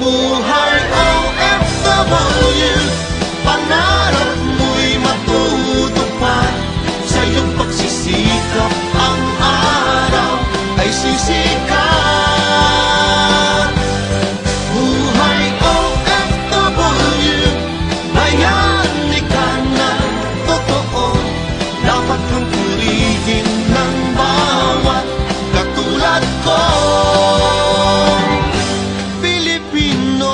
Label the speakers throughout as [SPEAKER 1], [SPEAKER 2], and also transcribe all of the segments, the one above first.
[SPEAKER 1] Buhay OFW, pangarap mo'y matutupad. Sa iyong pagsisikap, ang araw ay sisikat. Buhay OFW, bayani ka ng totoo. Dapat kang purihin ng bawat katulad ko. Pilipino.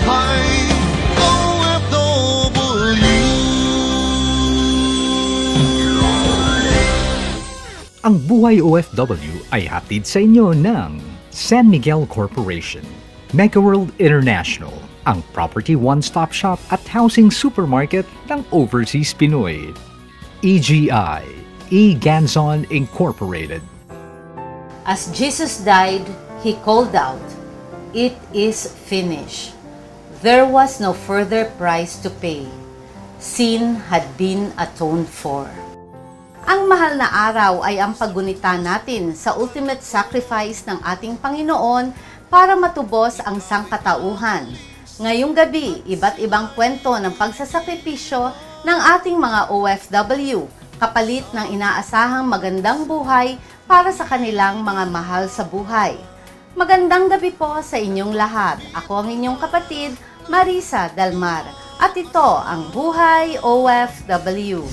[SPEAKER 1] Buhay OFW.
[SPEAKER 2] Ang Buhay OFW ay hatid sa inyo ng San Miguel Corporation, Megaworld International, ang property one-stop shop at housing supermarket ng Overseas Pinoy. EGI, E-Ganzon Incorporated.
[SPEAKER 3] As Jesus died, He called out, "It is finished." There was no further price to pay. Sin had been atoned for. Ang mahal na araw ay ang paggunita natin sa ultimate sacrifice ng ating Panginoon para matubos ang sangkatauhan. Ngayong gabi, iba't ibang kwento ng pagsasakripisyo ng ating mga OFW, kapalit ng inaasahang magandang buhay para sa kanilang mga mahal sa buhay. Magandang gabi po sa inyong lahat. Ako ang inyong kapatid, Marisa Dalmar, at ito ang Buhay OFW.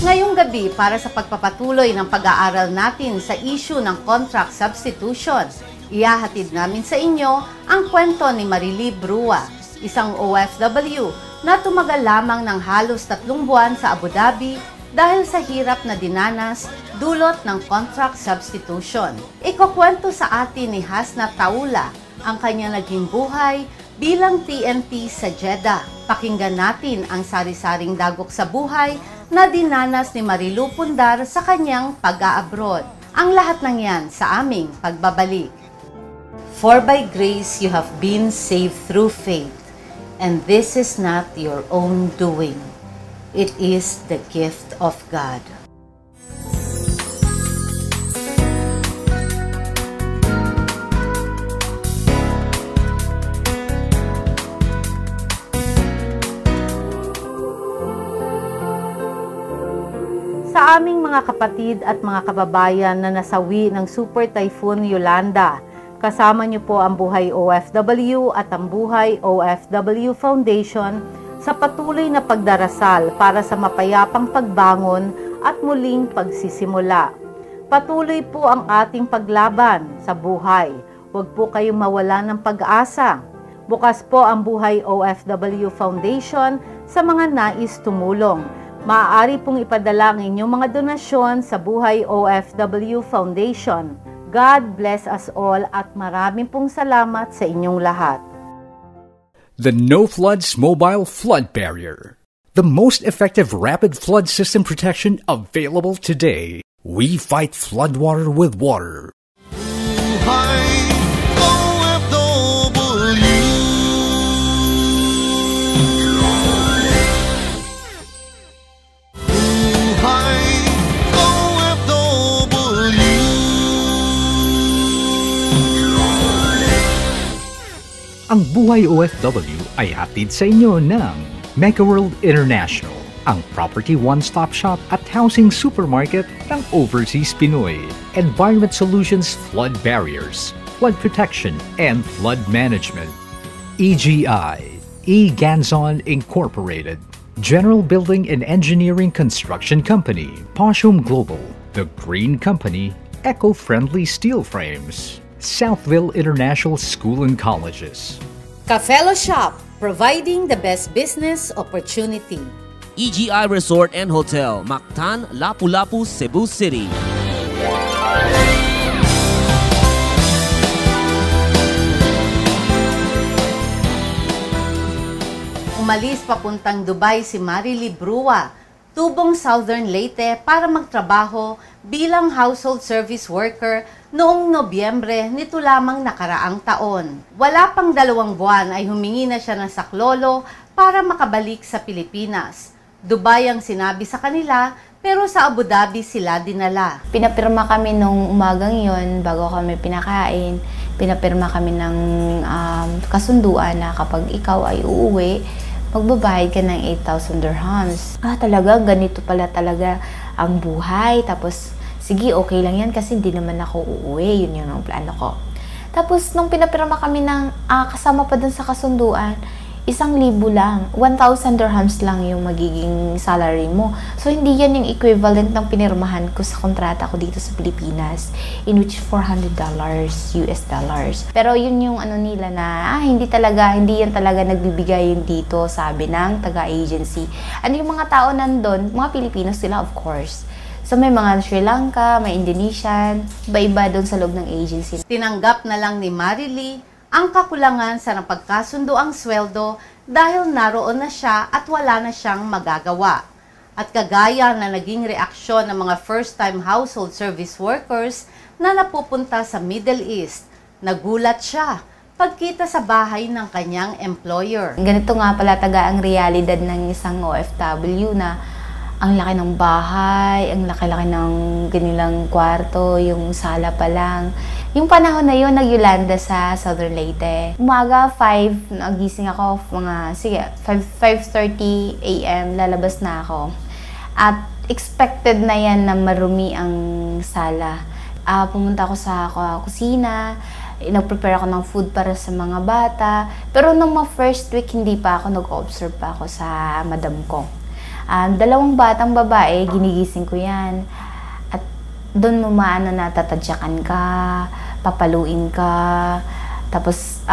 [SPEAKER 3] Ngayong gabi, para sa pagpapatuloy ng pag-aaral natin sa issue ng contract substitution, ihahatid namin sa inyo ang kwento ni Marily Brua, isang OFW na tumagal lamang ng halos 3 buwan sa Abu Dhabi dahil sa hirap na dinanas dulot ng contract substitution. Ikukwento sa atin ni Hasna Taula ang kanyang naging buhay bilang TNT sa Jeddah. Pakinggan natin ang sari-saring dagok sa buhay na dinanas ni Marilu Pundar sa kanyang pag-a-abroad. Ang lahat ng yan sa aming pagbabalik. For by grace you have been saved through faith, and this is not your own doing. It is the gift of God. Sa aming mga kapatid at mga kababayan na nasawi ng Super Typhoon Yolanda, kasama niyo po ang Buhay OFW at ang Buhay OFW Foundation sa patuloy na pagdarasal para sa mapayapang pagbangon at muling pagsisimula. Patuloy po ang ating paglaban sa buhay. Huwag po kayong mawala ng pag-asa. Bukas po ang Buhay OFW Foundation sa mga nais tumulong. Maaari pong ipadala ang inyong mga donasyon sa Buhay OFW Foundation. God bless us all at maraming pong salamat sa inyong lahat.
[SPEAKER 2] The No Floods Mobile Flood Barrier, the most effective rapid flood system protection available today. We fight floodwater with water.
[SPEAKER 1] Buhay OFW. Buhay OFW.
[SPEAKER 2] Ang Buhay OFW ay hatid sa inyo ng Megaworld International, ang property one-stop shop at housing supermarket ng Overseas Pinoy. Environment Solutions Flood Barriers, Flood Protection and Flood Management. EGI, E-Ganzon Incorporated. General Building and Engineering Construction Company, Poshum Global, The Green Company, Eco-Friendly Steel Frames, Southville International School and Colleges.
[SPEAKER 3] Ka-Fellow Shop, providing the best business opportunity.
[SPEAKER 4] EGI Resort and Hotel, Mactan, Lapu-Lapu, Cebu City.
[SPEAKER 3] Umalis papuntang Dubai si Marily Brua, tubong Southern Leyte para magtrabaho bilang household service worker noong Nobyembre nito lamang nakaraang taon. Wala pang 2 buwan ay humingi na siya ng saklolo para makabalik sa Pilipinas. Dubai ang sinabi sa kanila, pero sa Abu Dhabi sila dinala.
[SPEAKER 5] Pinapirma kami nung umagang yon bago kami pinakain. Pinapirma kami ng kasunduan na kapag ikaw ay uuwi, magbabayad ka ng 8,000 dirhams. Talaga, ganito pala talaga ang buhay. Tapos, sige, okay lang yan kasi hindi naman ako uuwi. Yun yung plano ko. Tapos, nung pinapirma kami ng kasama pa dun sa kasunduan, 1,000 lang. 1,000 dirhams lang yung magiging salary mo. So, hindi yan yung equivalent ng pinirmahan ko sa kontrata ko dito sa Pilipinas. In which $400 US dollars. Pero yun yung ano nila na, hindi yan talaga nagbibigay yun dito, sabi ng taga-agency. Ano yung mga tao nandun? Mga Pilipino sila, of course. So, may mga Sri Lanka, may Indonesian, iba-iba doon sa loob ng agency.
[SPEAKER 3] Tinanggap na lang ni Marilee ang kakulangan sa napagkasundoang sweldo dahil naroon na siya at wala na siyang magagawa. At kagaya na naging reaksyon ng mga first-time household service workers na napupunta sa Middle East, nagulat siya pagkita sa bahay ng kanyang employer.
[SPEAKER 5] Ganito nga pala ang realidad ng isang OFW na ang laki ng bahay, ang laki-laki ng ganilang kwarto, yung sala pa lang. Yung panahon na yun, nag-Yolanda sa Southern Leyte. Umaga, 5, nagising ako, 5:30 a.m., lalabas na ako. At expected na yan na marumi ang sala. Pumunta ako sa kusina, nag-prepare ako ng food para sa mga bata. Pero nung first week, hindi pa ako, nag-observe pa ako sa madam ko. 2 batang babae, ginigising ko yan. At doon mo natatadyakan ka, papaluin ka, tapos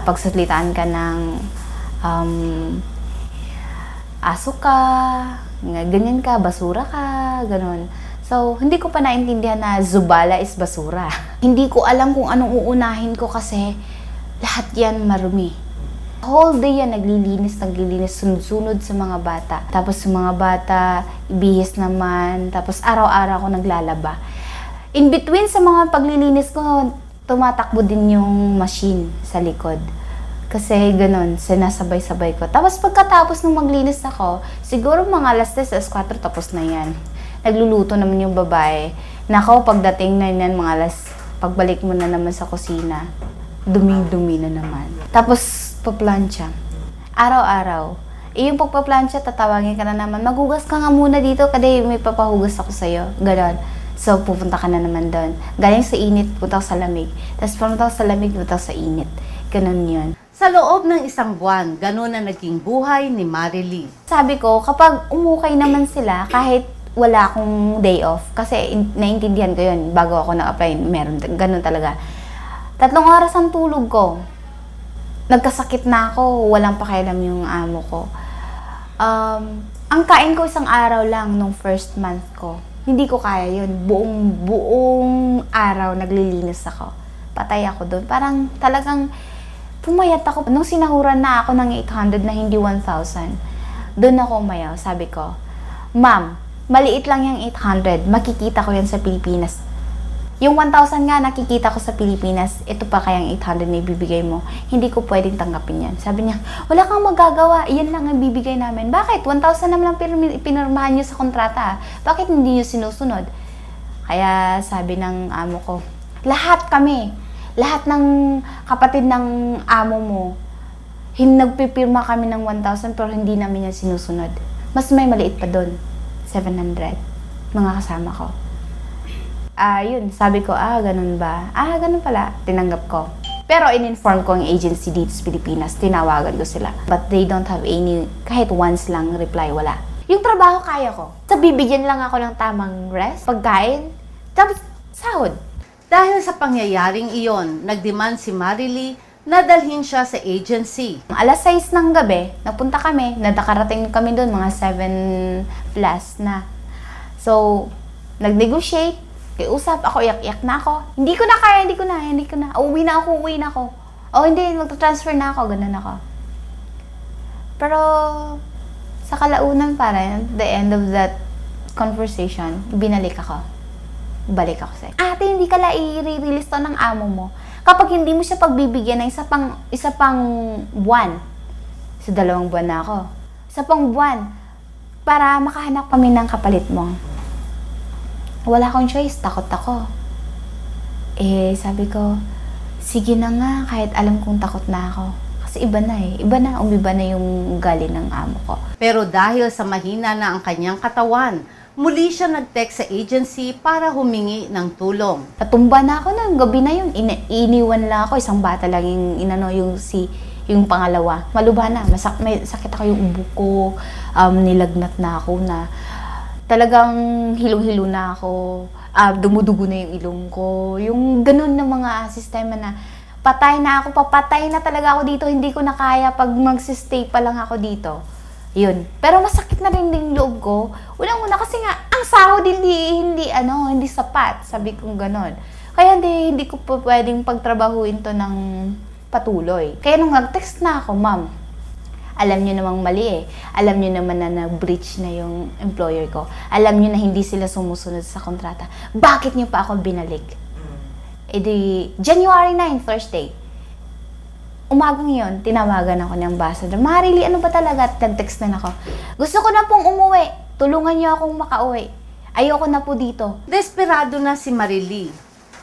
[SPEAKER 5] pagsalitaan ka ng aso ka, ganyan ka, basura ka, ganun. So, hindi ko pa naintindihan na zubala is basura. Hindi ko alam kung anong uunahin ko kasi lahat yan marumi. Whole day yan, naglilinis, sunod-sunod sa mga bata. Tapos sa mga bata, ibihis naman. Tapos araw-araw ako naglalaba. In between sa mga paglilinis ko, tumatakbo din yung machine sa likod. Kasi ganun, sinasabay-sabay ko. Tapos pagkatapos nung maglinis ako, siguro mga 3:00, 4:00 tapos na yan. Nagluluto naman yung babae. Nako, pagdating na yan, pagbalik mo na naman sa kusina, dumi-dumi na naman. Tapos, paplansya. Araw-araw. Yung pagpaplansya, tatawagin ka na naman, maghugas ka nga muna dito, kasi may papahugas ako sa'yo. Ganon. So, pupunta ka na naman doon. Galing sa init, punta ka sa lamig. Tapos, pumunta ka sa lamig, punta ka sa init. Ganon yun.
[SPEAKER 3] Sa loob ng 1 buwan, ganon na naging buhay ni Marilee.
[SPEAKER 5] Sabi ko, kapag umukay naman sila, kahit wala akong day off, kasi naintindihan ko yun, bago ako na-apply, meron, ganon talaga. 3 oras ang tulog ko. Nagkasakit na ako, walang pakialam yung amo ko. Ang kain ko 1 araw lang nung first month ko. Hindi ko kaya yun. Buong araw naglilinis ako. Patay ako doon. Parang talagang pumayat ako. Nung sinahuran na ako ng 800 na hindi 1,000, doon ako umayaw. Sabi ko, Ma'am, maliit lang yung 800. Makikita ko yan sa Pilipinas. Yung 1,000 nga nakikita ko sa Pilipinas, ito pa kayang 800 na ibibigay mo. Hindi ko pwedeng tanggapin yan. Sabi niya, wala kang magagawa. Iyan lang ang bibigay namin. Bakit? 1,000 naman lang pinirmahan niyo sa kontrata. Bakit hindi niyo sinusunod? Kaya sabi ng amo ko, lahat kami, lahat ng kapatid ng amo mo, nagpipirma kami ng 1,000 pero hindi namin yan sinusunod. Mas may maliit pa doon. 700. Mga kasama ko. Yun, sabi ko, ganun ba? Ganun pala. Tinanggap ko. Pero in-inform ko ang agency dito sa Pilipinas. Tinawagan ko sila. But they don't have any, kahit once lang reply, wala. Yung trabaho kaya ko. So, bibigyan lang ako ng tamang rest, pagkain, tapos sahod.
[SPEAKER 3] Dahil sa pangyayaring iyon, nagdemand si Marilee na dalhin siya sa agency.
[SPEAKER 5] Alas 6 ng gabi, napunta kami, nakarating kami doon, mga 7 plus na. So, nag-negotiate, usap ako, iyak-iyak na ako. Hindi ko na kaya, hindi ko na. Uwi na ako. Hindi, magta-transfer na ako, ganun ako. Pero, sa kalaunan parang, the end of that conversation, binalik ako. Balik ako sa'yo. Ate, hindi ka la i-release to ng amo mo. Kapag hindi mo siya pagbibigyan ng isa pang buwan. Sa 2 buwan na ako. Isa pang buwan. para makahanap kami ng kapalit mo. Wala akong choice, takot ako. Sabi ko, sige na nga, kahit alam kong takot na ako. Kasi iba na umiba na yung ugali ng amo ko.
[SPEAKER 3] Pero dahil sa mahina na ang kanyang katawan, muli siya nag-text sa agency para humingi ng tulong.
[SPEAKER 5] Natumba na ako noon, gabi na yun. Iniwan lang ako, isang bata lang yung pangalawa. Malubha na, may sakit ako yung ubo ko, nilagnat na ako na talagang hilong-hilo na ako, dumudugo na yung ilong ko. Yung ganun na mga sistema na patay na ako, papatay na talaga ako dito, hindi ko na kaya pag magsistay pa lang ako dito. Yun. Pero masakit na rin yung loob ko. Unang-una kasi nga, ang sahod hindi sapat. Sabi kong ganon. Kaya hindi ko po pwedeng pagtrabahuin to ng patuloy. Kaya nung nag-text na ako, ma'am, alam nyo namang mali eh. Alam nyo naman na na-breach na yung employer ko. Alam nyo na hindi sila sumusunod sa kontrata. Bakit nyo pa ako binalik? January 9, Thursday. Umagang yon, tinawagan ako ng ambassador. Marily, ano ba talaga? Nag-text na ako. Gusto ko na pong umuwi. Tulungan niyo akong makauwi. Ayoko na po dito.
[SPEAKER 3] Desperado na si Marily.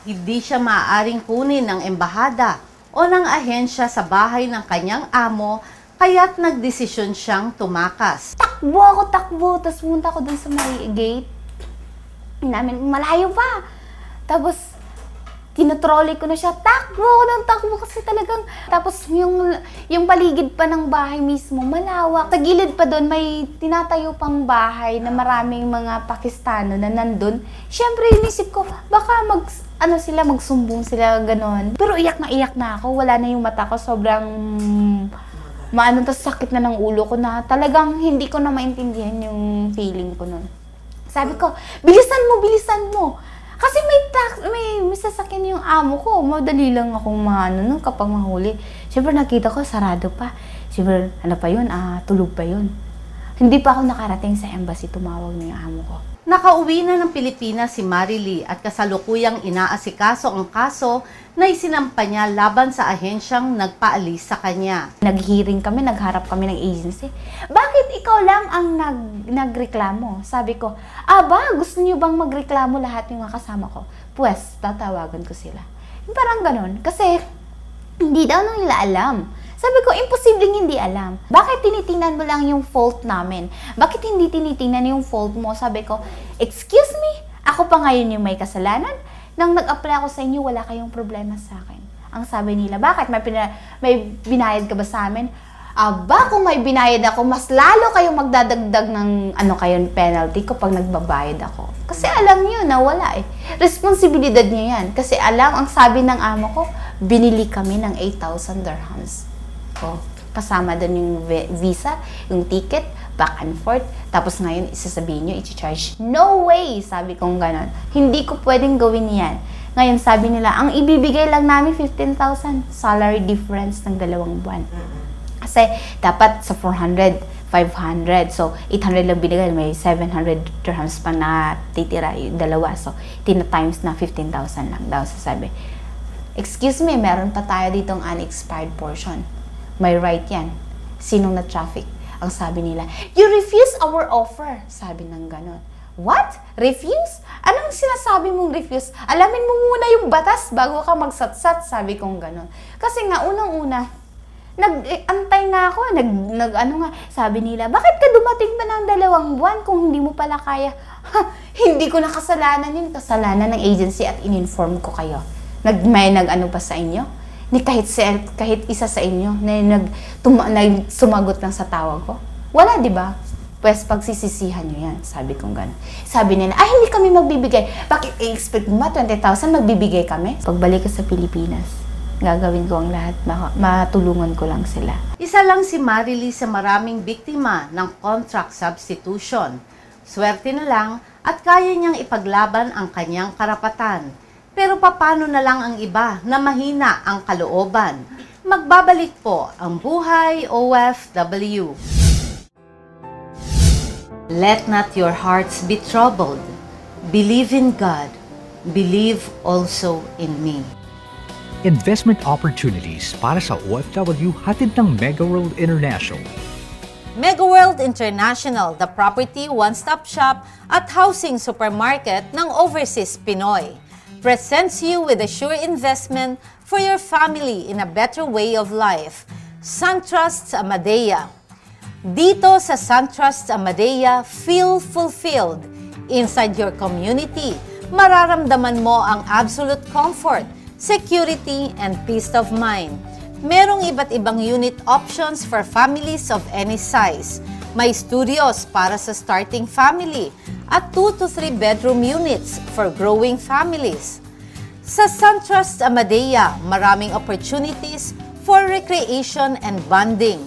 [SPEAKER 3] Hindi siya maaaring kunin ng embahada o ng ahensya sa bahay ng kanyang amo, kaya't nagdesisyon siyang tumakas.
[SPEAKER 5] Takbo. Tapos punta ko dun sa may gate. Malayo pa. Tapos, tinotrolley ko na siya, takbo kasi talagang, tapos yung paligid pa ng bahay mismo, malawak. Sa gilid pa doon, may tinatayo pang bahay na maraming mga Pakistano na nandun. Siyempre, inisip ko, baka magsumbong sila, ganon. Pero iyak na ako, wala na yung mata ko, sobrang, tas sakit na ng ulo ko na talagang hindi ko na maintindihan yung feeling ko nun. Sabi ko, bilisan mo. Kasi may sasakyan yung amo ko. Madali lang akong kapag mahuli. Siyempre nakita ko, sarado pa. Siyempre, tulog pa yun. Hindi pa ako nakarating sa embassy, tumawag na yung amo ko.
[SPEAKER 3] Nakauwi na ng Pilipinas si Marily at kasalukuyang inaasikaso ang kaso na isinampa niya laban sa ahensyang nagpaalis sa kanya.
[SPEAKER 5] Nag-hearing kami, nagharap kami ng agency. Bakit ikaw lang ang nagreklamo? Sabi ko, gusto niyo bang magreklamo lahat yung mga kasama ko? Pues, tatawagan ko sila. Parang ganon. Kasi, hindi daw nila alam. Sabi ko, imposibleng hindi alam. Bakit tinitingnan mo lang yung fault namin? Bakit hindi tinitingnan yung fault mo? Sabi ko, excuse me? Ako pa ngayon yung may kasalanan? Nang nag-apply ako sa inyo, wala kayong problema sa akin. Ang sabi nila, bakit? May binayad ka ba sa amin? Kung may binayad ako, mas lalo kayong magdadagdag ng penalty kapag nagbabayad ako. Kasi alam niyo na wala eh. Responsibilidad niyo yan. Kasi ang sabi ng amo ko, binili kami ng 8,000 dirhams. Kasama doon yung visa, yung ticket, back and forth. Tapos ngayon, isasabihin nyo, i-charge. No way! Sabi kong ganon. Hindi ko pwedeng gawin yan. Ngayon, sabi nila, ang ibibigay lang namin 15,000 salary difference ng 2 buwan. Kasi dapat sa 400, 500. So, 800 lang binigay. May 700 dirhams pa na titira yung 2. So, tina-times na 15,000 lang daw sasabi. Excuse me, meron pa tayo ditong unexpired portion. May right yan. Sinong na-traffic? Ang sabi nila, you refuse our offer. Sabi ng ganon. What? Refuse? Anong sinasabi mong refuse? Alamin mo muna yung batas bago ka magsatsat. Sabi kong ganon. Kasi nga, unang-una, nag-antay nga ako. Sabi nila, bakit ka dumating ba ng 2 buwan kung hindi mo pala kaya? Hindi ko na kasalanan yun. Kasalanan ng agency at in-inform ko kayo. May pa sa inyo? Ni kahit isa sa inyo na sumagot lang sa tawag ko. Wala, di ba? Pues pagsisisihan nyo yan. Sabi kong gano'n. Sabi nila, hindi kami magbibigay. Bakit i-expect mo 20,000 magbibigay kami? Pagbalik ko sa Pilipinas, gagawin ko ang lahat. Matulungan ko lang sila.
[SPEAKER 3] Isa lang si Marily sa maraming biktima ng contract substitution. Swerte na lang at kaya niyang ipaglaban ang kanyang karapatan. Pero paano na lang ang iba na mahina ang kalooban? Magbabalik po ang Buhay OFW. Let not your hearts be troubled. Believe in God. Believe also in me.
[SPEAKER 2] Investment opportunities para sa OFW hatid ng Mega World International.
[SPEAKER 3] Megaworld International, the property one-stop shop at housing supermarket ng Overseas Pinoy, presents you with a sure investment for your family in a better way of life. SunTrust Amadea. Dito sa SunTrust Amadea, feel fulfilled. Inside your community, mararamdaman mo ang absolute comfort, security, and peace of mind. Merong iba't ibang unit options for families of any size. May studios para sa starting family at 2 to 3 bedroom units for growing families. Sa SunTrust Amadea, maraming opportunities for recreation and bonding.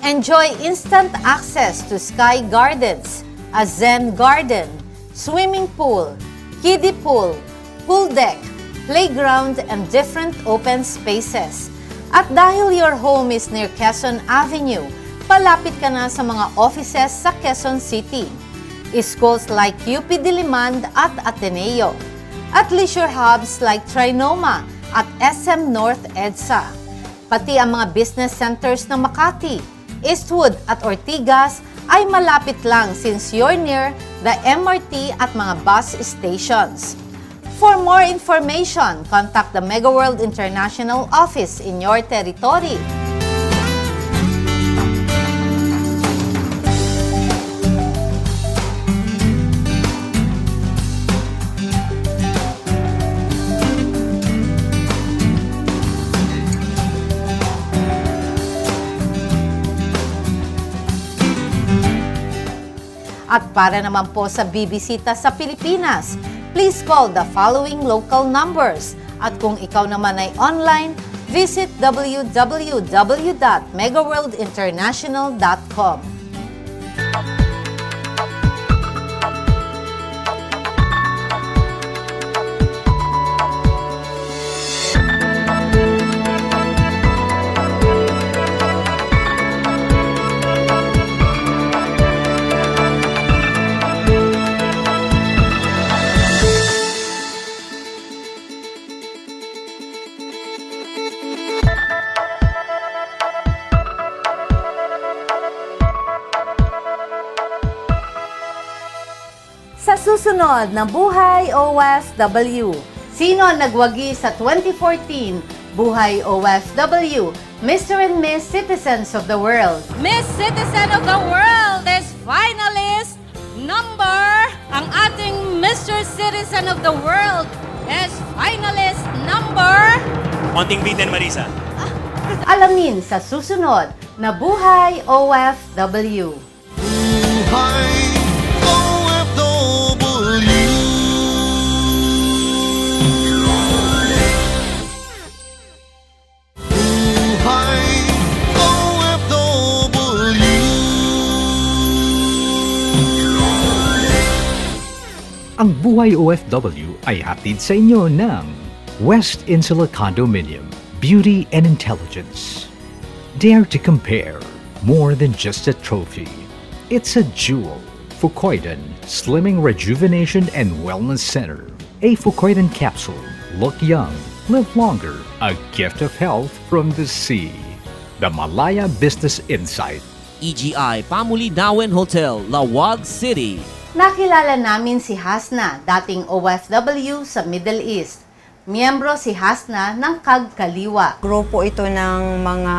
[SPEAKER 3] Enjoy instant access to Sky Gardens, a Zen garden, swimming pool, kiddie pool, pool deck, playground, and different open spaces. At dahil your home is near Quezon Avenue, palapit ka na sa mga offices sa Quezon City. Schools like UP Diliman at Ateneo. At leisure hubs like Trinoma at SM North EDSA. Pati ang mga business centers ng Makati, Eastwood at Ortigas ay malapit lang since you're near the MRT at mga bus stations. For more information, contact the Megaworld International office in your territory. At para naman po sa bibisita sa Pilipinas, please call the following local numbers. At kung ikaw naman ay online, visit www.megaworldinternational.com. Sa susunod na Buhay OFW, sino ang nagwagi sa 2014 Buhay OFW, Mr. and Miss Citizens of the World?
[SPEAKER 6] Miss Citizen of the World is finalist number. Ang ating Mr. Citizen of the World is finalist number.
[SPEAKER 7] Konting bitin, Marisa.
[SPEAKER 3] Alamin sa susunod na Buhay OFW.
[SPEAKER 1] Buhay OFW. Buhay OFW.
[SPEAKER 2] Ang Buhay OFW ay hatid sa inyo ng West Insula Condominium, Beauty and Intelligence. Dare to compare, more than just a trophy. It's a jewel. Fucoidan Slimming Rejuvenation and Wellness Center. A Fucoidan capsule. Look young, live longer. A gift of health from the sea. The Malaya Business Insight.
[SPEAKER 4] EGI Pamulidawen Hotel, Lawag City.
[SPEAKER 3] Nakilala namin si Hasna, dating OFW sa Middle East. Miyembro si Hasna ng CAG Kaliwa.
[SPEAKER 8] Grupo ito ng mga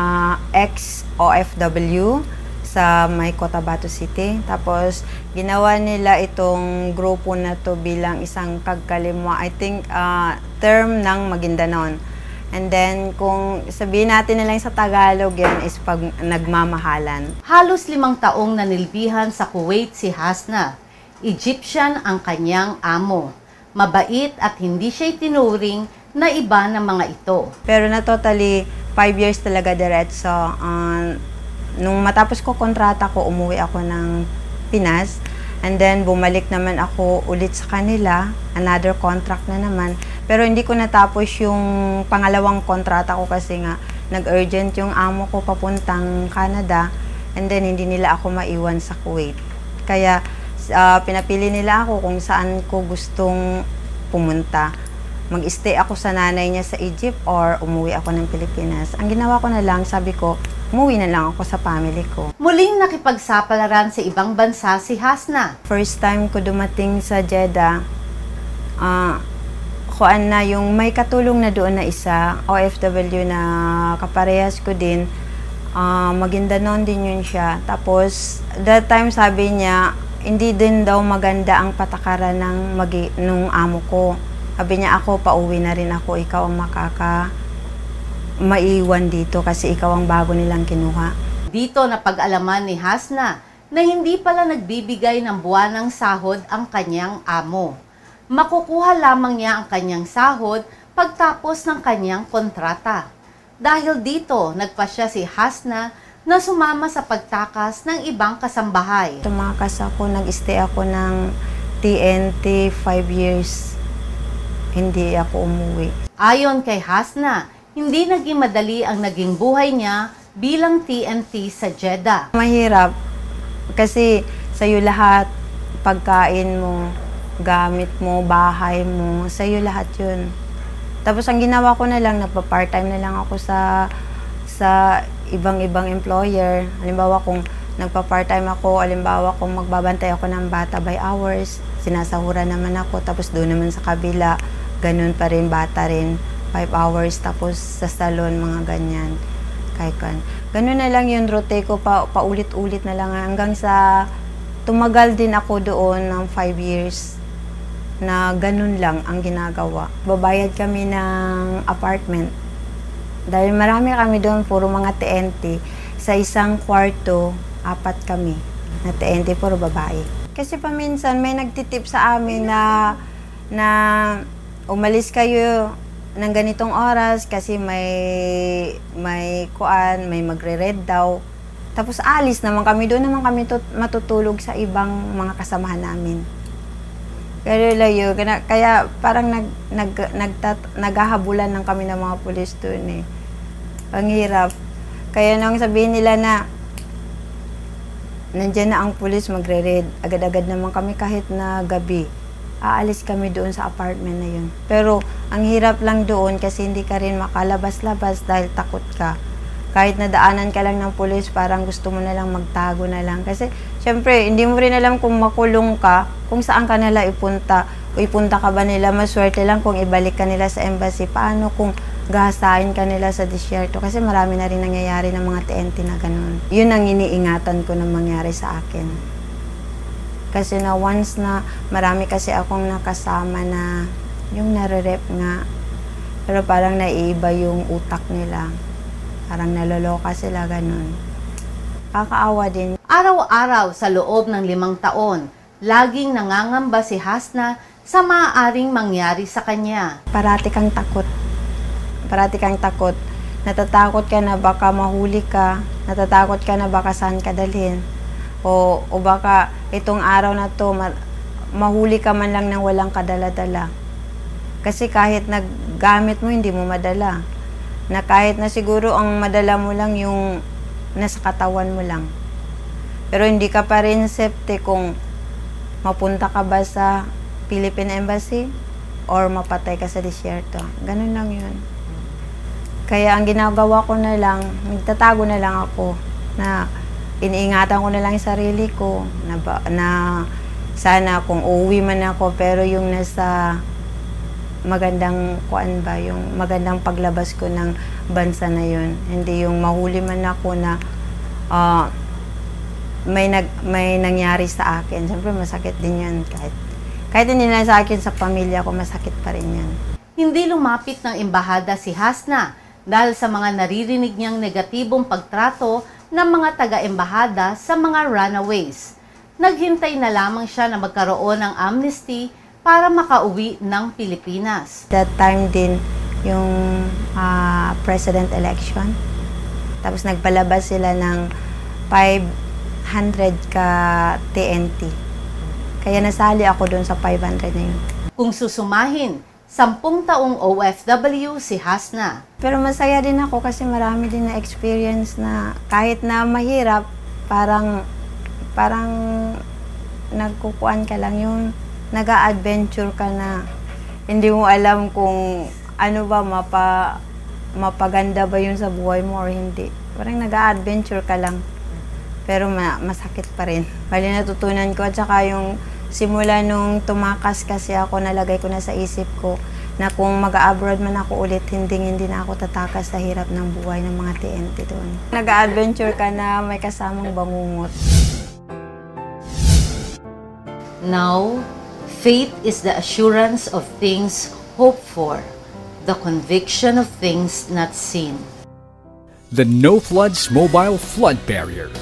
[SPEAKER 8] ex-OFW sa may Cotabato City. Tapos, ginawa nila itong grupo na to bilang isang CAG Kaliwa, I think, term ng Maguindanao. And then, kung sabihin natin na lang sa Tagalog, yan is pag nagmamahalan.
[SPEAKER 3] Halos 5 taong nanilbihan sa Kuwait si Hasna. Egyptian ang kanyang amo. Mabait at hindi siya tinuring na iba ng mga ito.
[SPEAKER 8] Pero na totally 5 years talaga diretso. Nung matapos ko kontrata ko, umuwi ako ng Pinas. And then bumalik naman ako ulit sa kanila. Another contract na naman. Pero hindi ko natapos yung pangalawang kontrata ko kasi nga nag-urgent yung amo ko papuntang Canada. And then hindi nila ako maiwan sa Kuwait. Kaya pinapili nila ako kung saan ko gustong pumunta. Mag-stay ako sa nanay niya sa Egypt or umuwi ako ng Pilipinas. Ang ginawa ko na lang, sabi ko, umuwi na lang ako sa family ko.
[SPEAKER 3] Muling nakipagsapalaran sa ibang bansa si Hasna.
[SPEAKER 8] First time ko dumating sa Jeddah, kuan na yung may katulong na doon na isa, OFW na kaparehas ko din, Maguindanon din yun siya. Tapos, that time sabi niya, hindi din daw maganda ang patakaran nung amo ko. Sabi niya, ako, pauwi na rin ako, ikaw ang maiwan dito kasi ikaw ang bago nilang kinuha.
[SPEAKER 3] Dito napag-alaman ni Hasna na hindi pala nagbibigay ng buwanang sahod ang kanyang amo. Makukuha lamang niya ang kanyang sahod pagtapos ng kanyang kontrata. Dahil dito, nagpasya si Hasna na sumama sa pagtakas ng ibang kasambahay.
[SPEAKER 8] Tumakas ako, nag-stay ako ng TNT 5 years. Hindi ako umuwi.
[SPEAKER 3] Ayon kay Hasna, hindi naging madali ang naging buhay niya bilang TNT sa Jeddah.
[SPEAKER 8] Mahirap kasi sa'yo lahat, pagkain mo, gamit mo, bahay mo, sa'yo lahat yun. Tapos ang ginawa ko na lang, nagpa-part-time na lang ako sa ibang-ibang employer. Halimbawa kung nagpa-part-time ako, halimbawa kung magbabantay ako ng bata by hours, sinasahura naman ako, tapos doon naman sa kabila, ganun pa rin, bata rin, 5 hours, tapos sa salon, mga ganyan. Ganun na lang yung rotate ko, paulit-ulit na lang hanggang sa tumagal din ako doon ng 5 years na ganun lang ang ginagawa. Babayad kami ng apartment. Dahil marami kami doon, puro mga TNT. Sa isang kwarto, 4 kami na TNT, puro babae. Kasi paminsan may nagtitip sa amin na umalis kayo ng ganitong oras kasi may magre-red daw. Tapos alis naman kami, doon naman kami matutulog sa ibang mga kasamahan namin. Kaya parang naghahabulan lang kami ng mga pulis doon eh. Ang hirap. Kaya nang sabihin nila na nandiyan na ang pulis magre-red, agad-agad naman kami kahit na gabi. Aalis kami doon sa apartment na yun. Pero ang hirap lang doon kasi hindi ka rin makalabas-labas dahil takot ka. Kahit nadaanan ka lang ng pulis, parang gusto mo na lang magtago na lang. Kasi, syempre, hindi mo rin alam kung makulong ka, kung saan ka nila ipunta. O ipunta ka ba nila, maswerte lang kung ibalik ka nila sa embassy. Paano kung gahasain ka nila sa disyerto? Kasi marami na rin nangyayari ng mga TNT na ganun. Yun ang iniingatan ko na mangyari sa akin. Kasi na once na marami kasi akong nakasama na yung nare-rep nga, pero parang naiiba yung utak nila. Parang naloloka sila, ganun. Kakaawa din.
[SPEAKER 3] Araw-araw sa loob ng 5 taon, laging nangangamba si Hasna sa maaaring mangyari sa kanya.
[SPEAKER 8] Parati kang takot. Parati kang takot. Natatakot ka na baka mahuli ka. Natatakot ka na baka saan ka dalhin. O baka itong araw na to, mahuli ka man lang ng walang kadala-dala. Kasi kahit naggamit mo, hindi mo madala. Na kahit na siguro ang madala mo lang yung nasa katawan mo lang. Pero hindi ka pa rin safety kung mapunta ka ba sa Philippine Embassy or mapatay ka sa disyerto. Ganun lang yun. Kaya ang ginagawa ko na lang, nagtatago na lang ako na iniingatan ko na lang yung sarili ko na sana kung uuwi man ako pero yung nasa magandang yung magandang paglabas ko ng bansa na yun. Hindi yung mahuli man ako na may nangyari sa akin. Siyempre masakit din yan. Kahit hindi na sa akin, sa pamilya ko, masakit pa rin yan.
[SPEAKER 3] Hindi lumapit ng embahada si Hasna dahil sa mga naririnig niyang negatibong pagtrato ng mga taga-embahada sa mga runaways. Naghintay na lamang siya na magkaroon ng amnesty para makauwi ng Pilipinas.
[SPEAKER 8] That time din yung president election. Tapos nagpalabas sila ng 500 ka TNT. Kaya nasali ako doon sa 500 na yun.
[SPEAKER 3] Kung susumahin, 10 taong OFW si Hasna.
[SPEAKER 8] Pero masaya din ako kasi marami din na experience na kahit na mahirap, parang nagkukuan ka lang yung nag-a-adventure ka na hindi mo alam kung ano ba, mapaganda ba yun sa buhay mo or hindi. parang nag-a-adventure ka lang. Pero masakit pa rin. Bali natutunan ko at saka yung simula nung tumakas kasi ako, nalagay ko na sa isip ko na kung mag-abroad man ako ulit, hindi na ako tatakas sa hirap ng buhay ng mga TNT doon. Nag-a-adventure ka na may kasamang bangungot.
[SPEAKER 3] Now, faith is the assurance of things hoped for, the conviction of things not seen.
[SPEAKER 2] The No Floods Mobile Flood Barrier.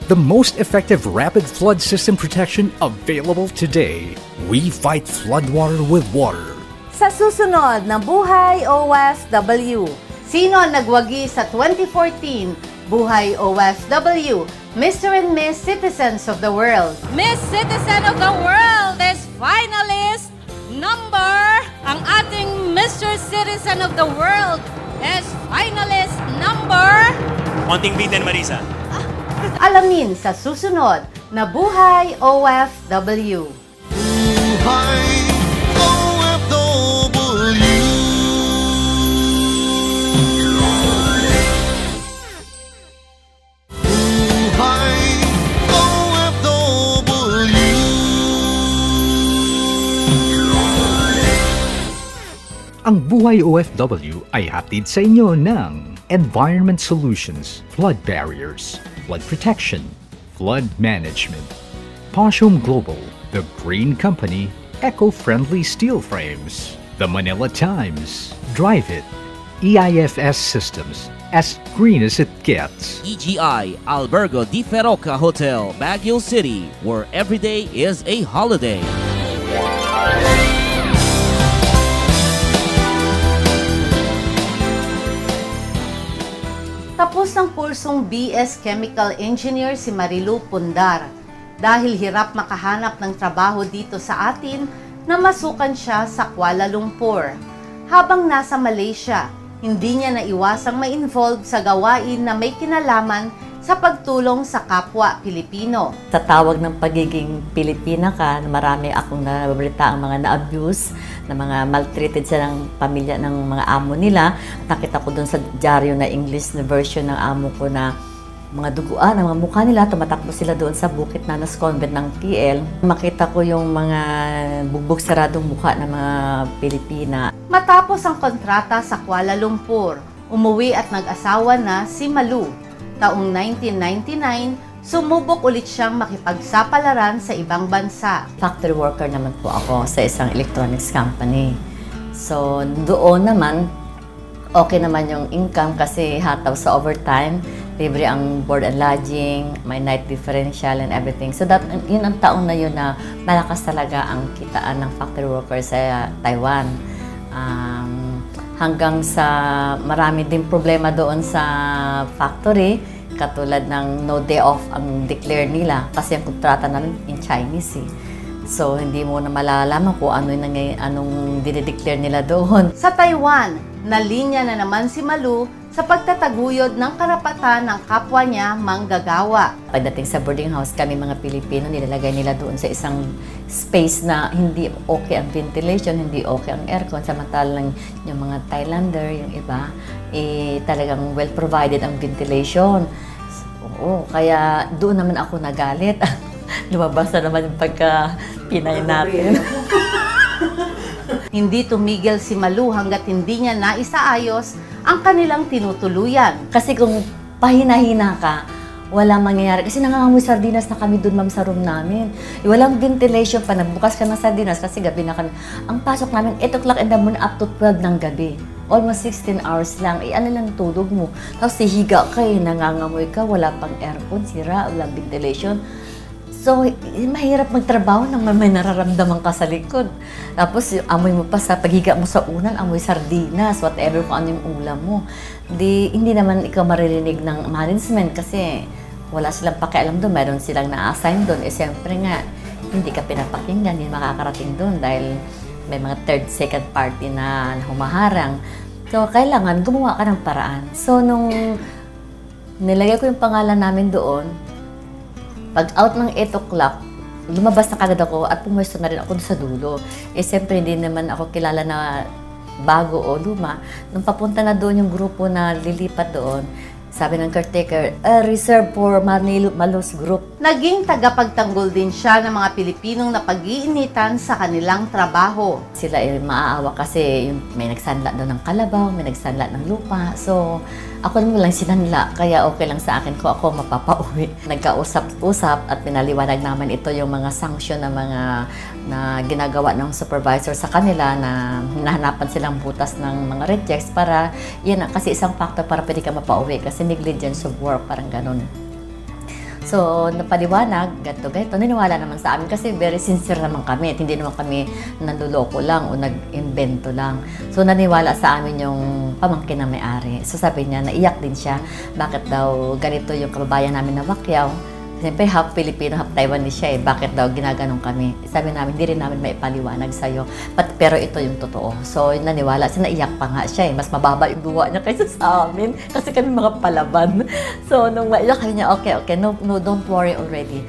[SPEAKER 2] The most effective rapid flood system protection available today. We fight floodwater with water.
[SPEAKER 3] Sa susunod na Buhay OFW, sino ang nagwagi sa 2014 Buhay OFW, Mr. and Miss Citizens of the World?
[SPEAKER 6] Miss Citizen of the World is finalist number, ang ating Mr. Citizen of the World is finalist number...
[SPEAKER 7] Konting bitin, Marisa.
[SPEAKER 3] Alamin sa susunod na Buhay OFW.
[SPEAKER 1] Buhay OFW. Buhay OFW.
[SPEAKER 2] Ang Buhay OFW ay hatid sa inyo ng Environment Solutions, Flood Barriers, Flood Protection, Flood Management, Poshum Global, The Green Company, Eco-Friendly Steel Frames, The Manila Times, Drive It, EIFS Systems, as green as it gets.
[SPEAKER 4] EGI Albergo Di Feroca Hotel, Baguio City, where every day is a holiday.
[SPEAKER 3] Tapos ng kursong BS Chemical Engineer si Marilu Pundar. Dahil hirap makahanap ng trabaho dito sa atin, namasukan siya sa Kuala Lumpur. Habang nasa Malaysia, hindi niya naiwasang ma-involve sa gawain na may kinalaman sa pagtulong sa kapwa Pilipino.
[SPEAKER 9] Sa tawag ng pagiging Pilipina ka, marami akong nababalita ang mga na-abuse, na mga maltreated sa ng pamilya ng mga amo nila. Nakita ko doon sa dyaryo na English na version ng amo ko na mga duguan, ang mga mukha nila, tumatakbo sila doon sa Bukit Nanas Convent ng PL. Makita ko yung mga bugbog saradong mukha ng mga Pilipina.
[SPEAKER 3] Matapos ang kontrata sa Kuala Lumpur, umuwi at nag-asawa na si Malu. Taong 1999, sumubok ulit siyang makipagsapalaran sa ibang bansa.
[SPEAKER 9] Factory worker naman po ako sa isang electronics company. So doon naman, okay naman yung income kasi hataw sa overtime. Libre ang board and lodging, may night differential and everything. So yun ang taon na yun na malakas talaga ang kitaan ng factory worker sa Taiwan. Hanggang sa marami din problema doon sa factory, katulad ng no day off ang declare nila kasi ang kontrata namin in Chinese eh. So hindi mo na malalaman kung anong dinideclare nila doon.
[SPEAKER 3] Sa Taiwan, nalinya na naman si Malu sa pagtataguyod ng karapatan ng kapwa niya manggagawa.
[SPEAKER 9] Pagdating sa boarding house, kami mga Pilipino, nilalagay nila doon sa isang space na hindi okay ang ventilation, hindi okay ang aircon. Samantalang yung mga Thailander, yung iba, talagang well-provided ang ventilation. Oo, kaya doon naman ako nagalit. Lumabas na naman yung pagka-Pinay natin.
[SPEAKER 3] Hindi tumigil si Malu hanggat hindi niya naisaayos ang kanilang tinutuluyan.
[SPEAKER 9] Kasi kung pahina-hina ka, walang mangyayari. Kasi nangangamoy sardinas na kami doon, ma'am, sa room namin. Walang ventilation pa. Nagbukas ka ng sardinas kasi gabi na kami. Ang pasok namin, 8 o'clock in the morning up to 12 ng gabi. Almost 16 hours lang. Ano lang tulog mo? Tapos hihiga ka nangangamoy ka, wala pang aircon, sira, walang ventilation. So, mahirap magtrabaho nang may nararamdaman ka sa likod. Tapos, amoy mo pa sa paghiga mo sa unan, amoy sardinas, whatever kung ano yung ulam mo. Hindi naman ikaw maririnig ng management kasi wala silang pakialam doon. Meron silang na-assign doon. Siyempre nga, hindi ka pinapakinggan, hindi makakarating doon dahil may mga third, second party na humaharang. So, kailangan gumawa ka ng paraan. So, nung nilagay ko yung pangalan namin doon, pag out ng 8 o'clock, lumabas na kagad ako at pumwesto na rin ako sa dulo. Siyempre, hindi naman ako kilala na bago o luma. Nung papunta na doon yung grupo na lilipat doon, Sabi ng caretaker, reserve for Malos Group.
[SPEAKER 3] Naging tagapagtanggol din siya ng mga Pilipinong napag-iinitan sa kanilang trabaho.
[SPEAKER 9] Sila ay maaawa kasi may nagsanla doon ng kalabaw, may nagsanla ng lupa. So, ako naman lang sinanla, kaya okay lang sa akin ko ako mapapauwi. Nagkausap-usap at pinaliwanag naman ito yung mga sanction na mga na ginagawa ng supervisor sa kanila na hinahanapan silang butas ng mga rejects para, yan kasi isang factor para pwede ka mapauwi kasi negligence of work, parang ganun. So, napaliwanag, ganito, niniwala naman sa amin kasi very sincere naman kami. Hindi naman kami nanduloko lang o nag-invento lang. So, naniwala sa amin yung pamangkin na may-ari. So, sabi niya, naiyak din siya. Bakit daw ganito yung kababayan namin na Macquiao? Siyempre, half Filipino, half Taiwanese siya eh. Bakit daw ginaganon kami? Sabi namin, hindi rin namin maipaliwanag sa'yo. Pero ito yung totoo. So, naniwala siya, naiyak pa nga siya eh. Mas mababa yung duwa niya kaysa sa amin. Kasi kami mga palaban. So, nung maiyak kami niya, okay, no, don't worry already.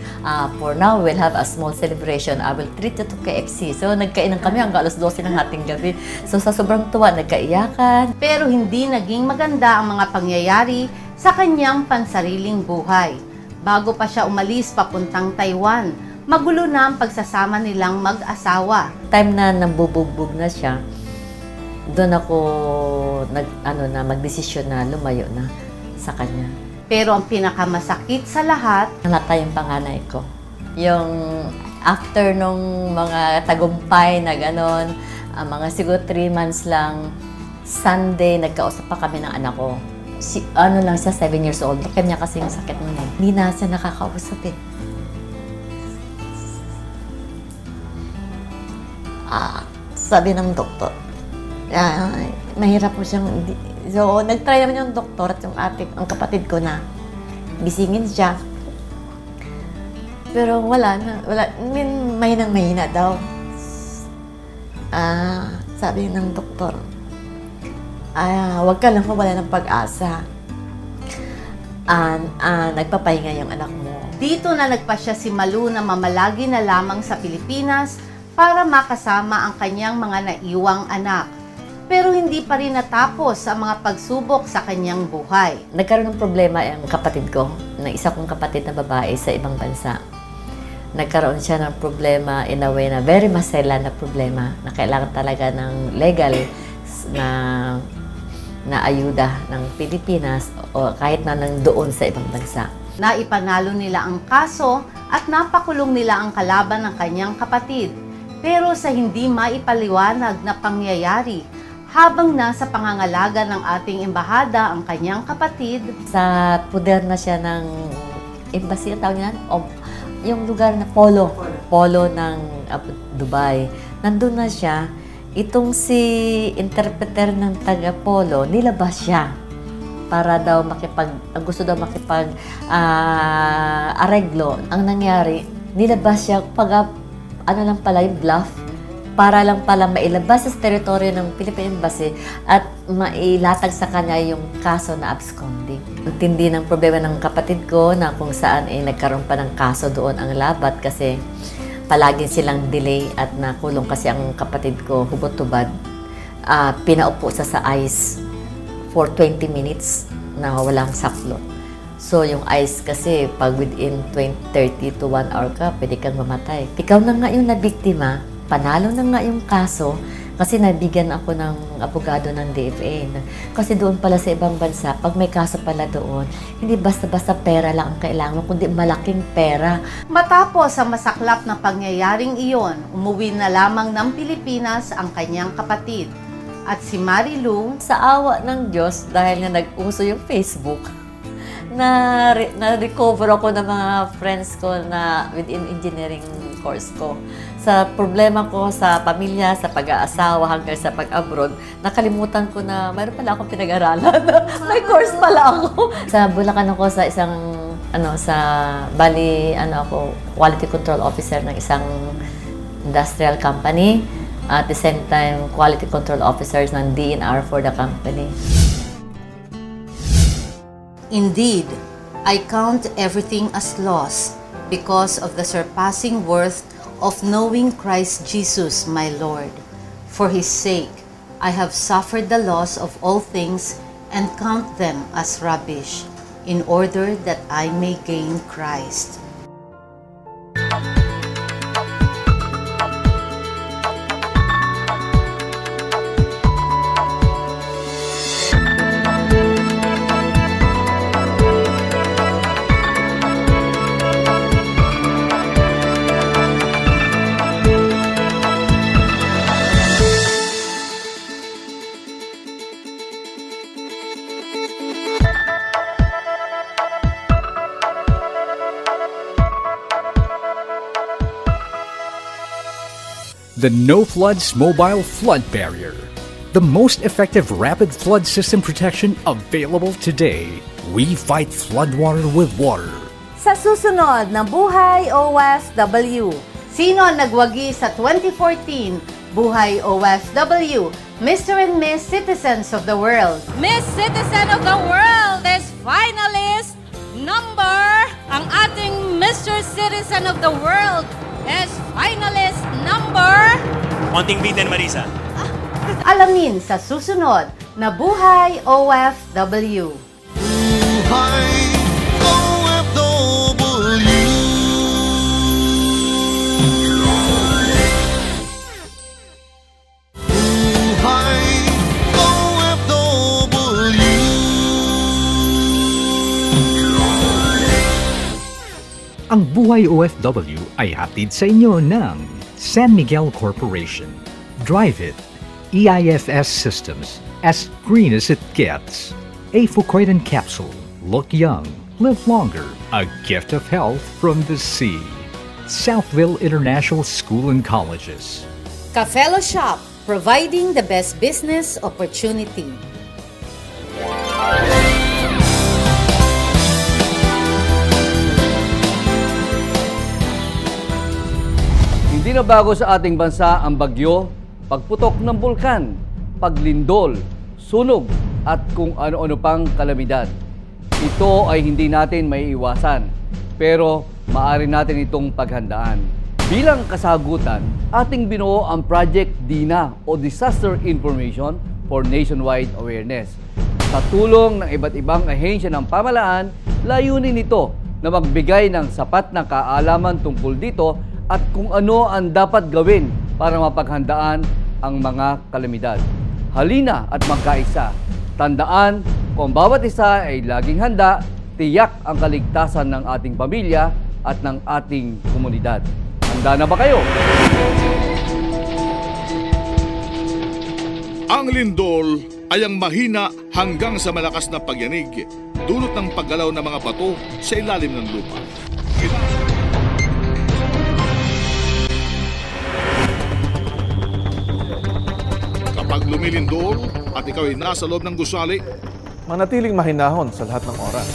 [SPEAKER 9] For now, we'll have a small celebration. I will treat you to KFC. So, nagkainan kami hanggang alas 12 ng hating gabi. So, sa sobrang tuwa, nagkaiyakan.
[SPEAKER 3] Pero hindi naging maganda ang mga pangyayari sa kanyang pansariling buhay. Bago pa siya umalis papuntang Taiwan, magulo na ang pagsasama nilang mag-asawa.
[SPEAKER 9] Time na nambubugbog na siya, doon ako magdesisyon na lumayo na sa kanya.
[SPEAKER 3] Pero ang pinakamasakit sa lahat,
[SPEAKER 9] namatay yung panganay ko. Yung after nung mga tagumpay na gano'n, mga siguro 3 months lang, Sunday, nagkausap pa kami ng anak ko. Lang siya, 7 years old. Kanya kasi yung sakit nun eh. Hindi na siya nakakausap eh. Sabi ng doktor, mahirap po siyang... So, nag-try naman yung doktor at ang kapatid ko na gisingin siya. Pero wala. Mahina daw. Sabi ng doktor, wag ka lang mawala ng pag-asa. Nagpapahinga yung anak mo.
[SPEAKER 3] Dito na nagpasya si Malu na mamalagi na lamang sa Pilipinas para makasama ang kanyang mga naiwang anak. Pero hindi pa rin natapos ang mga pagsubok sa kanyang buhay.
[SPEAKER 9] Nagkaroon ng problema ang kapatid ko, ng isa kong kapatid na babae sa ibang bansa. Nagkaroon siya ng problema in a way na very masela na problema na kailangan talaga ng legal na ayuda ng Pilipinas o kahit na doon sa ibang bansa.
[SPEAKER 3] Naipanalo nila ang kaso at napakulong nila ang kalaban ng kanyang kapatid. Pero sa hindi maipaliwanag na pangyayari, habang nasa pangangalaga ng ating embahada ang kanyang kapatid,
[SPEAKER 9] sa puder na siya ng embassy, tawag niyan, yung lugar na Polo ng Dubai. Nandun na siya. Itong si interpreter ng taga-Polo, nilabas siya para daw gusto daw areglo. Ang nangyari, nilabas siya lang pala yung bluff, para lang pala mailabas sa teritoryo ng Philippine Embassy at mailatag sa kanya yung kaso na absconding. Tindi ng problema ng kapatid ko na kung saan nagkaroon pa ng kaso doon ang labat kasi palagi silang delay at nakulong kasi ang kapatid ko, hubot-tubad. Pinaupo sa ice for 20 minutes na walang saklot. So, yung ice kasi, pag within 30 to 1 hour ka, pwede kang mamatay. Ikaw na nga yung nabiktima, panalo na nga yung kaso, kasi nabigyan ako ng abogado ng DFA. Kasi doon pala sa ibang bansa, pag may kaso pala doon, hindi basta-basta pera lang ang kailangan, kundi malaking pera.
[SPEAKER 3] Matapos ang masaklap na pangyayaring iyon, umuwi na lamang ng Pilipinas ang kanyang kapatid. At si Marilu,
[SPEAKER 9] sa awa ng Diyos, dahil na nag-uso yung Facebook, na-recover ako ng mga friends ko na within engineering course ko. Sa problema ko sa pamilya, sa pag-aasawa, hanggang sa pag-abroad, nakalimutan ko na mayroon pala akong pinag-aralan. May course pala ako. Sa Bulacan ako sa isang, quality control officer ng isang industrial company. At the same time, quality control officers ng DNR for the company.
[SPEAKER 3] Indeed, I count everything as loss because of the surpassing worth of knowing Christ Jesus, my Lord. For His sake, I have suffered the loss of all things and count them as rubbish. in order that I may gain Christ.
[SPEAKER 2] The No Floods Mobile Flood Barrier, the most effective rapid flood system protection available today. We fight floodwater with water.
[SPEAKER 3] Sa susunod na Buhay OFW, sino ang nagwagi sa 2014 Buhay OFW, Mr. and Miss Citizens of the World?
[SPEAKER 6] Miss Citizen of the World is finalist number. Ang ating Mr. Citizen of the World is finalist number.
[SPEAKER 7] Konting bitin, Marisa.
[SPEAKER 3] Alamin sa susunod na Buhay OFW.
[SPEAKER 1] Buhay OFW. Buhay OFW.
[SPEAKER 2] Ang Buhay OFW ay hatid sa inyo ng San Miguel Corporation. Drive it. EIFS Systems. As green as it gets. A Fucoidan Capsule. Look young. Live longer. A gift of health from the sea. Southville International School and Colleges.
[SPEAKER 3] Ka-Fellow Shop, providing the best business opportunity.
[SPEAKER 10] Hindi na bago sa ating bansa ang bagyo, pagputok ng bulkan, paglindol, sunog at kung ano-ano pang kalamidad. Ito ay hindi natin maiiwasan, pero maaari natin itong paghandaan. Bilang kasagutan, ating binuo ang Project DINA o Disaster Information for Nationwide Awareness. Sa tulong ng iba't ibang ahensya ng pamahalaan, layunin nito na magbigay ng sapat na kaalaman tungkol dito at kung ano ang dapat gawin para mapaghandaan ang mga kalamidad. Halina at magkaisa. Tandaan, kung bawat isa ay laging handa, tiyak ang kaligtasan ng ating pamilya at ng ating komunidad. Handa na ba kayo?
[SPEAKER 11] Ang lindol ay ang mahina hanggang sa malakas na pagyanig, dulot ng paggalaw ng mga bato sa ilalim ng lupa. Kapag lumilindol at ikaw ay nasa loob ng gusali,
[SPEAKER 12] manatiling mahinahon sa lahat ng oras.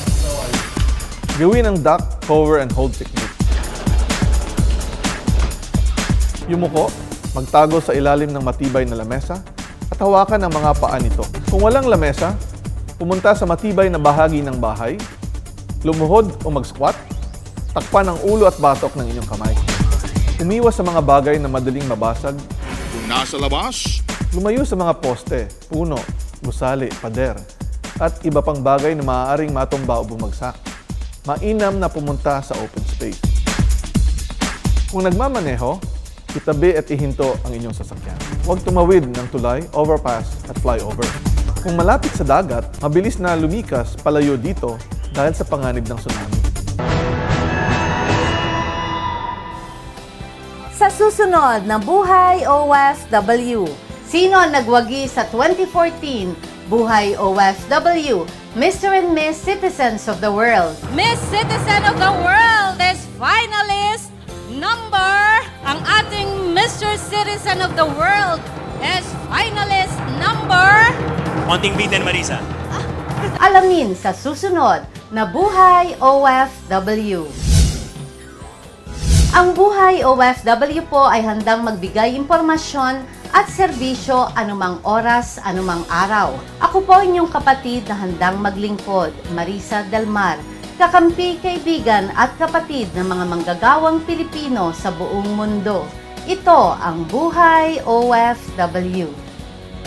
[SPEAKER 12] Gawin ang duck, cover, and hold technique. Yumuko, magtago sa ilalim ng matibay na lamesa at hawakan ang mga paa nito. Kung walang lamesa, pumunta sa matibay na bahagi ng bahay, lumuhod o mag-squat, takpan ang ulo at batok ng inyong kamay. Umiwas sa mga bagay na madaling mabasag.
[SPEAKER 11] Kung nasa labas,
[SPEAKER 12] lumayo sa mga poste, puno, gusali, pader, at iba pang bagay na maaaring matumba o bumagsak. Mainam na pumunta sa open space. Kung nagmamaneho, itabi at ihinto ang inyong sasakyan. Huwag tumawid ng tulay, overpass at flyover. Kung malapit sa dagat, mabilis na lumikas palayo dito dahil sa panganib ng tsunami.
[SPEAKER 3] Sa susunod na Buhay OFW, sino ang nagwagi sa 2014 Buhay OFW, Mr. and Miss Citizens of the World?
[SPEAKER 6] Miss Citizen of the World is finalist number. Ang ating Mr. Citizen of the World is finalist number.
[SPEAKER 7] Konting bitin, Marisa.
[SPEAKER 3] Alamin sa susunod na Buhay OFW. Ang Buhay OFW po ay handang magbigay impormasyon at serbisyo anumang oras, anumang araw. Ako po inyong kapatid na handang maglingkod, Marisa Del Mar, kakampi, kaibigan at kapatid ng mga manggagawang Pilipino sa buong mundo. Ito ang Buhay OFW.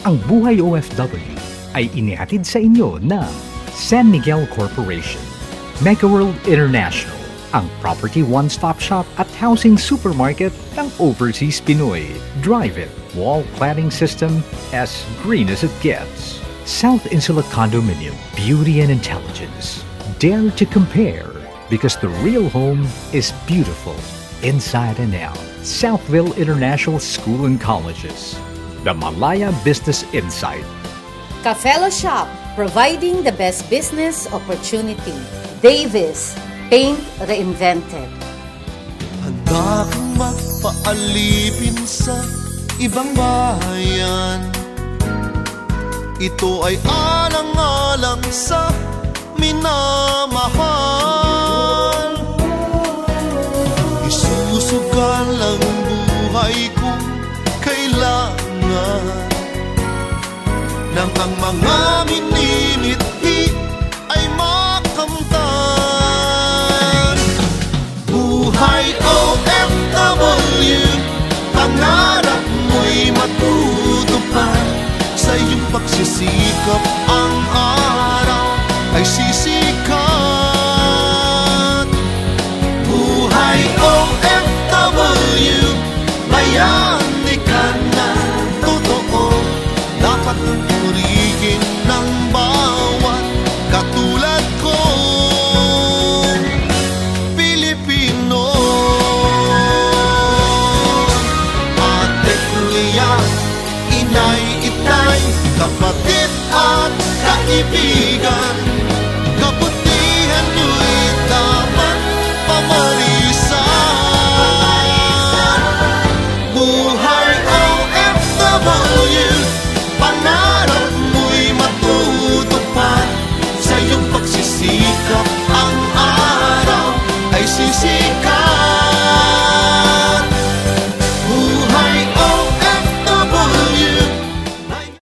[SPEAKER 2] Ang Buhay OFW ay inihatid sa inyo ng San Miguel Corporation. Mega World International, ang property one-stop shop at housing supermarket ng Overseas Pinoy. Drive it, wall cladding system as green as it gets. South Insula Condominium, beauty and intelligence. Dare to compare, because the real home is beautiful inside and out. Southville International School and Colleges. The Malaya Business Insight.
[SPEAKER 3] Cafello Shop, providing the best business opportunity. Davis, Paint Reinvented.
[SPEAKER 1] Handa kang magpaalipin sa ibang bayan. Ito ay alang-alang sa minamahal. Isusugal ang buhay kung kailangan nang ang mga minimithi ay makamtan. Buhay OFW, pangarap mo'y matutupad. Sa iyong pagsisikap ang araw ay sisikat. Buhay OFW, bayani ka na totoo. Dapat purihin ng bawat katulad ko, Pilipino. Ate, kuya, inay, itay, kapatid at kaibigan,